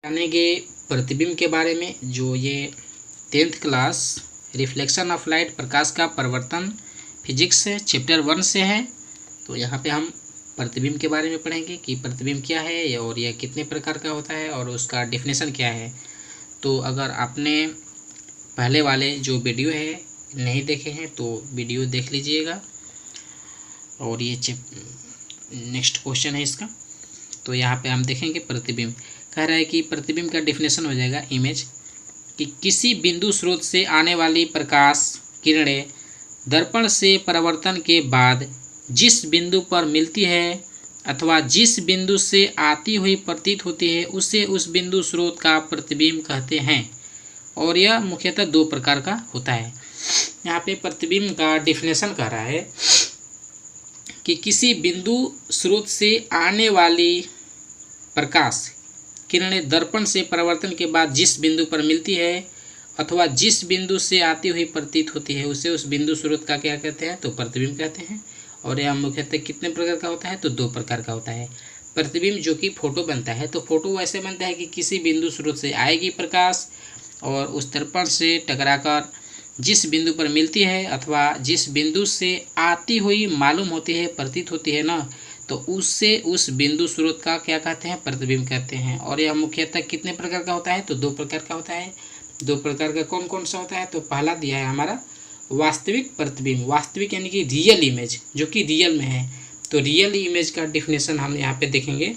जानेंगे प्रतिबिंब के बारे में। जो ये 10th class reflection of light प्रकाश का परिवर्तन फिजिक्स से चैप्टर 1 से है। तो यहाँ पे हम प्रतिबिंब के बारे में पढ़ेंगे कि प्रतिबिंब क्या है और यह कितने प्रकार का होता है और उसका डेफिनेशन क्या है। तो अगर आपने पहले वाले जो वीडियो है नहीं देखे हैं तो वीडियो देख लीजिएगा। और ये नेक्स्ट क्वेश्चन है इसका। तो यहाँ पे हम देखेंगे प्रतिबिंब। कह रहा है कि प्रतिबिंब का डेफिनेशन हो जाएगा इमेज, कि किसी बिंदु स्रोत से आने वाली प्रकाश किरणें दर्पण से परावर्तन के बाद जिस बिंदु पर मिलती है अथवा जिस बिंदु से आती हुई प्रतीत होती है उसे उस बिंदु स्रोत का प्रतिबिंब कहते हैं। और यह मुख्यतः दो प्रकार का होता है। यहाँ पे प्रतिबिंब का डेफिनेशन कह रहा है कि किसी बिंदु स्रोत से आने वाली प्रकाश किरणें दर्पण से परावर्तन के बाद जिस बिंदु पर मिलती है अथवा जिस बिंदु से आती हुई प्रतीत होती है उसे उस बिंदु स्रोत का क्या कहते हैं, तो प्रतिबिंब कहते हैं। और यह मुख्यतः कितने प्रकार का होता है, तो दो प्रकार का होता है। प्रतिबिंब जो कि फोटो बनता है, तो फोटो वैसे बनता है कि किसी बिंदु स्रोत से आएगी प्रकाश और उस दर्पण से टकराकर जिस बिंदु पर मिलती है अथवा जिस बिंदु से आती हुई मालूम होती है, प्रतीत होती है ना, तो उससे उस बिंदु स्रोत का क्या कहते हैं, प्रतिबिंब कहते हैं। और यह मुख्यतः कितने प्रकार का होता है, तो दो प्रकार का होता है। दो प्रकार का कौन कौन सा होता है, तो पहला दिया है हमारा वास्तविक प्रतिबिंब। वास्तविक यानी कि रियल इमेज, जो कि रियल में है। तो रियल इमेज का डिफिनेशन हम यहाँ पे देखेंगे।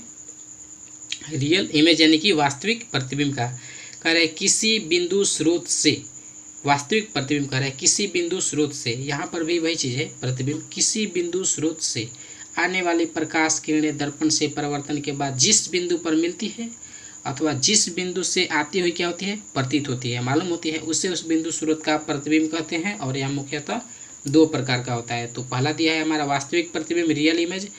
रियल इमेज यानी कि वास्तविक प्रतिबिंब का कह रहे किसी बिंदु स्रोत से, वास्तविक प्रतिबिंब कह रहे हैं किसी बिंदु स्रोत से, यहाँ पर भी वही चीज़ है प्रतिबिंब, किसी बिंदु स्रोत से आने वाली प्रकाश किरणें दर्पण से परावर्तन के बाद जिस बिंदु पर मिलती है अथवा जिस बिंदु से आती हुई क्या होती है, प्रतीत होती है, मालूम होती है, उससे उस बिंदु स्रोत का प्रतिबिंब कहते हैं। और यह मुख्यतः दो प्रकार का होता है। तो पहला दिया है हमारा वास्तविक प्रतिबिंब रियल इमेज,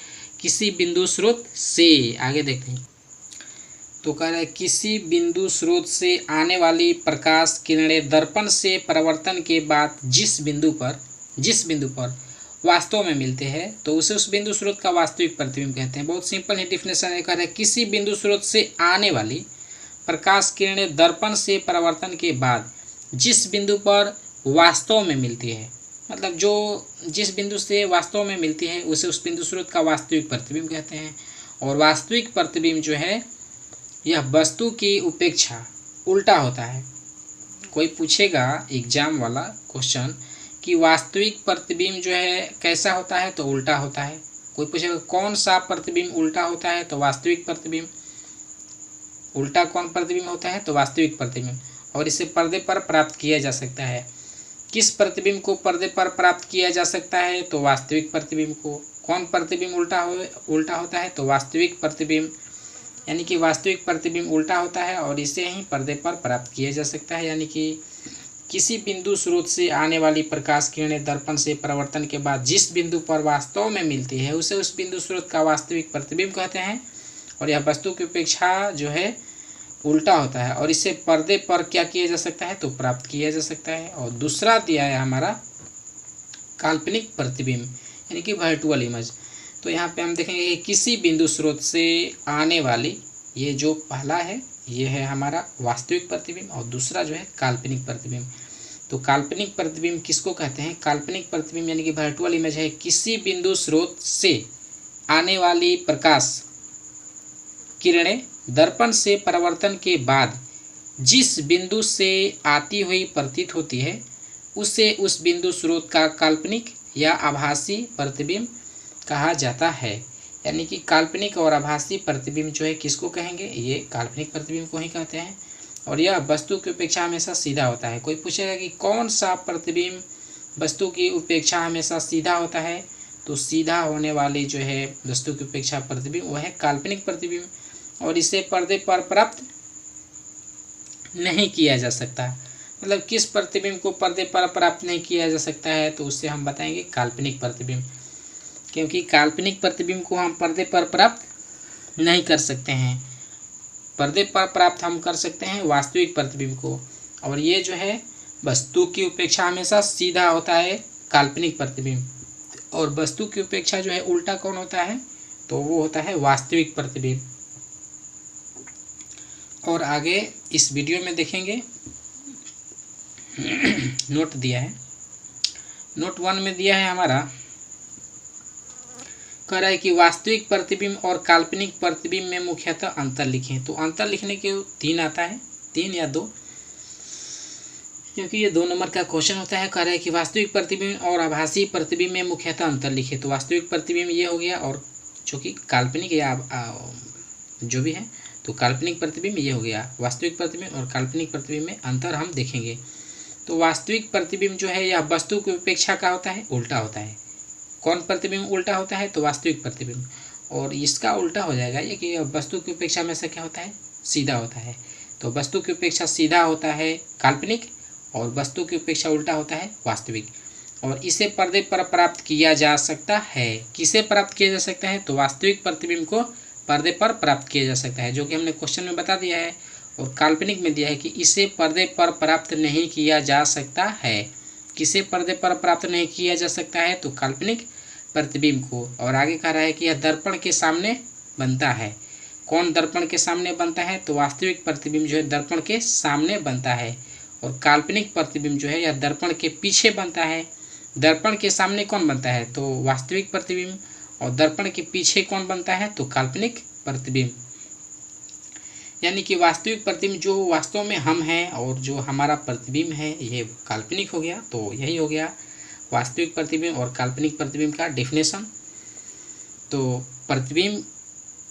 किसी बिंदु स्रोत से, आगे देखते हैं। तो कह रहा है किसी बिंदु स्रोत से आने वाली प्रकाश किरणें दर्पण से परावर्तन के बाद जिस बिंदु पर वास्तव में मिलते हैं तो उसे उस बिंदु स्रोत का वास्तविक प्रतिबिंब कहते हैं। बहुत सिंपल ही डिफिनेशन है। कह रहा है किसी बिंदु स्रोत से आने वाली प्रकाश किरणें दर्पण से परावर्तन के बाद जिस बिंदु पर वास्तव में मिलती है, मतलब जो जिस बिंदु से वास्तव में मिलती है उसे उस बिंदु स्रोत का वास्तविक प्रतिबिंब कहते हैं। और वास्तविक प्रतिबिंब जो है यह वस्तु की उपेक्षा उल्टा होता है। कोई पूछेगा एग्जाम वाला क्वेश्चन कि वास्तविक प्रतिबिंब जो है कैसा होता है, तो उल्टा होता है। कोई पूछेगा कौन सा प्रतिबिंब उल्टा होता है, तो वास्तविक प्रतिबिंब। उल्टा कौन प्रतिबिंब होता है, तो वास्तविक प्रतिबिंब। और इसे पर्दे पर प्राप्त किया जा सकता है। किस प्रतिबिंब को पर्दे पर प्राप्त किया जा सकता है, तो वास्तविक प्रतिबिंब को। कौन प्रतिबिंब उल्टा होता है, तो वास्तविक प्रतिबिंब, यानी कि वास्तविक प्रतिबिंब उल्टा होता है और इसे ही पर्दे पर प्राप्त किया जा सकता है। यानी कि किसी बिंदु स्रोत से आने वाली प्रकाश किरणें दर्पण से परावर्तन के बाद जिस बिंदु पर वास्तव में मिलती है उसे उस बिंदु स्रोत का वास्तविक प्रतिबिंब कहते हैं। और यह वस्तु की अपेक्षा जो है उल्टा होता है और इसे पर्दे पर क्या किया जा सकता है, तो प्राप्त किया जा सकता है। और दूसरा दिया है हमारा काल्पनिक प्रतिबिंब, यानी कि वर्चुअल इमेज। तो यहाँ पे हम देखेंगे कि किसी बिंदु स्रोत से आने वाली, ये जो पहला है ये है हमारा वास्तविक प्रतिबिंब और दूसरा जो है काल्पनिक प्रतिबिंब। तो काल्पनिक प्रतिबिंब किसको कहते हैं, काल्पनिक प्रतिबिंब यानी कि वर्चुअल इमेज है किसी बिंदु स्रोत से आने वाली प्रकाश किरणें दर्पण से परावर्तन के बाद जिस बिंदु से आती हुई प्रतीत होती है उसे उस बिंदु स्रोत का काल्पनिक या आभासी प्रतिबिंब कहा जाता है। यानी कि काल्पनिक और आभासी प्रतिबिंब जो है किसको कहेंगे, ये काल्पनिक प्रतिबिंब को ही कहते हैं। और यह वस्तु की उपेक्षा हमेशा सीधा होता है। कोई पूछेगा कि कौन सा प्रतिबिंब वस्तु की उपेक्षा हमेशा सीधा होता है, तो सीधा होने वाली जो है वस्तु की उपेक्षा प्रतिबिंब वह है काल्पनिक प्रतिबिंब। और इसे पर्दे पर प्राप्त नहीं किया जा सकता। मतलब किस प्रतिबिंब को पर्दे पर प्राप्त नहीं किया जा सकता है, तो उससे हम बताएंगे काल्पनिक प्रतिबिंब। क्योंकि काल्पनिक प्रतिबिंब को हम पर्दे पर प्राप्त नहीं कर सकते हैं। पर्दे पर प्राप्त हम कर सकते हैं वास्तविक प्रतिबिंब को। और ये जो है वस्तु की उपेक्षा हमेशा सीधा होता है काल्पनिक प्रतिबिंब। और वस्तु की उपेक्षा जो है उल्टा कौन होता है, तो वो होता है वास्तविक प्रतिबिंब। और आगे इस वीडियो में देखेंगे नोट दिया है। नोट 1 में दिया है हमारा, कह रहा है कि वास्तविक प्रतिबिंब और काल्पनिक प्रतिबिंब में मुख्यतः अंतर लिखें। तो अंतर लिखने के 3 आता है, 3 या 2, क्योंकि ये 2 नंबर का क्वेश्चन होता है। कह रहा है कि वास्तविक प्रतिबिंब और आभासी प्रतिबिंब में मुख्यतः अंतर लिखें। तो वास्तविक प्रतिबिंब ये हो गया, और जो कि काल्पनिक या जो भी है, तो काल्पनिक प्रतिबिंब ये हो गया। वास्तविक प्रतिबिंब और काल्पनिक प्रतिबिंब में अंतर हम देखेंगे। तो वास्तविक प्रतिबिंब जो है यह वस्तु की अपेक्षा का होता है, उल्टा होता है। कौन प्रतिबिंब उल्टा होता है? तो वास्तविक प्रतिबिंब। और इसका उल्टा हो जाएगा ये कि वस्तु की अपेक्षा में से क्या होता है? सीधा होता है। तो वस्तु की अपेक्षा सीधा होता है काल्पनिक, और वस्तु की अपेक्षा उल्टा होता है वास्तविक। और इसे पर्दे पर प्राप्त किया जा सकता है। किसे प्राप्त किया जा सकता है? तो वास्तविक प्रतिबिंब को पर्दे पर प्राप्त किया जा सकता है, जो कि हमने क्वेश्चन में बता दिया है। और काल्पनिक में दिया है कि इसे पर्दे पर प्राप्त नहीं किया जा सकता है। किसे पर्दे पर प्राप्त नहीं किया जा सकता है? तो काल्पनिक प्रतिबिंब को। और आगे कह रहा है कि यह दर्पण के सामने बनता है। कौन दर्पण के सामने बनता है? तो वास्तविक प्रतिबिंब जो है दर्पण के सामने बनता है, और काल्पनिक प्रतिबिंब जो है यह दर्पण के पीछे बनता है। दर्पण के सामने कौन बनता है? तो वास्तविक प्रतिबिंब। और दर्पण के पीछे कौन बनता है? तो काल्पनिक प्रतिबिंब। यानी कि वास्तविक प्रतिबिंब जो वास्तव में हम हैं, और जो हमारा प्रतिबिंब है ये काल्पनिक हो गया। तो यही हो गया वास्तविक प्रतिबिंब और काल्पनिक प्रतिबिंब का डेफिनेशन। तो प्रतिबिंब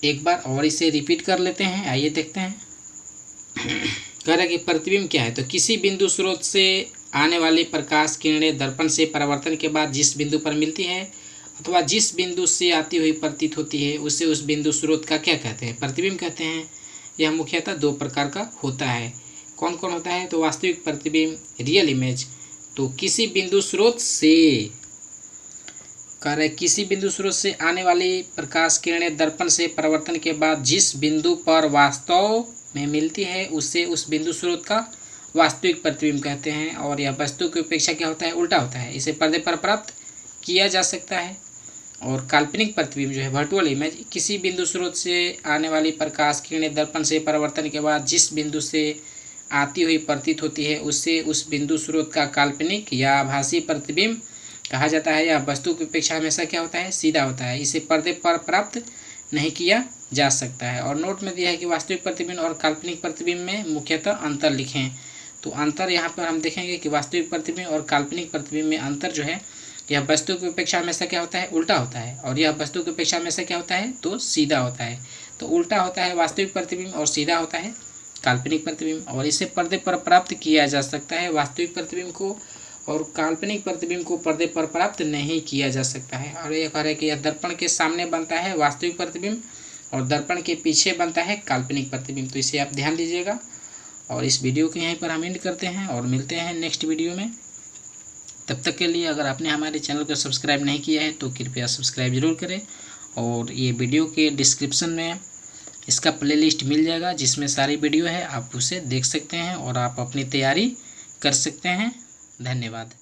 एक बार और इसे रिपीट कर लेते हैं, आइए देखते हैं। कह रहा है कि प्रतिबिंब क्या है? तो किसी बिंदु स्रोत से आने वाली प्रकाश किरणें दर्पण से परावर्तन के बाद जिस बिंदु पर मिलती है अथवा जिस बिंदु से आती हुई प्रतीत होती है उसे उस बिंदु स्रोत का क्या कहते हैं? प्रतिबिंब कहते हैं। यह मुख्यतः 2 प्रकार का होता है। कौन कौन होता है? तो वास्तविक प्रतिबिंब, रियल इमेज। तो किसी बिंदु स्रोत से, कह रहे किसी बिंदु स्रोत से आने वाली प्रकाश किरणें दर्पण से परावर्तन के बाद जिस बिंदु पर वास्तव में मिलती है उसे उस बिंदु स्रोत का वास्तविक प्रतिबिंब कहते हैं। और यह वस्तु की अपेक्षा क्या होता है? उल्टा होता है। इसे पर्दे पर प्राप्त किया जा सकता है। और काल्पनिक प्रतिबिंब जो है वर्चुअल इमेज, किसी बिंदु स्रोत से आने वाली प्रकाश किरणें दर्पण से परावर्तन के बाद जिस बिंदु से आती हुई प्रतीत होती है उससे उस बिंदु स्रोत का काल्पनिक या आभासी प्रतिबिंब कहा जाता है। यह वस्तु की अपेक्षा हमेशा क्या होता है? सीधा होता है। इसे पर्दे पर प्राप्त नहीं किया जा सकता है। और नोट में दिया है कि वास्तविक प्रतिबिंब और काल्पनिक प्रतिबिंब में मुख्यतः अंतर लिखें। तो अंतर यहाँ पर हम देखेंगे कि वास्तविक प्रतिबिंब और काल्पनिक प्रतिबिंब में अंतर जो है यह वस्तु की अपेक्षा हमेशा क्या होता है? उल्टा होता है। और यह वस्तु की अपेक्षा हमेशा क्या होता है? तो सीधा होता है। तो उल्टा होता है वास्तविक प्रतिबिंब और सीधा होता है काल्पनिक प्रतिबिंब। और इसे पर्दे पर प्राप्त किया जा सकता है वास्तविक प्रतिबिंब को, और काल्पनिक प्रतिबिंब को पर्दे पर प्राप्त नहीं किया जा सकता है। और यह कह रहा है कि यह दर्पण के सामने बनता है वास्तविक प्रतिबिंब, और दर्पण के पीछे बनता है काल्पनिक प्रतिबिंब। तो इसे आप ध्यान दीजिएगा। और इस वीडियो को यहीं पर हम एंड करते हैं और मिलते हैं नेक्स्ट वीडियो में। तब तक के लिए अगर आपने हमारे चैनल को सब्सक्राइब नहीं किया है तो कृपया सब्सक्राइब जरूर करें। और ये वीडियो के डिस्क्रिप्शन में इसका प्लेलिस्ट मिल जाएगा जिसमें सारी वीडियो है, आप उसे देख सकते हैं और आप अपनी तैयारी कर सकते हैं। धन्यवाद।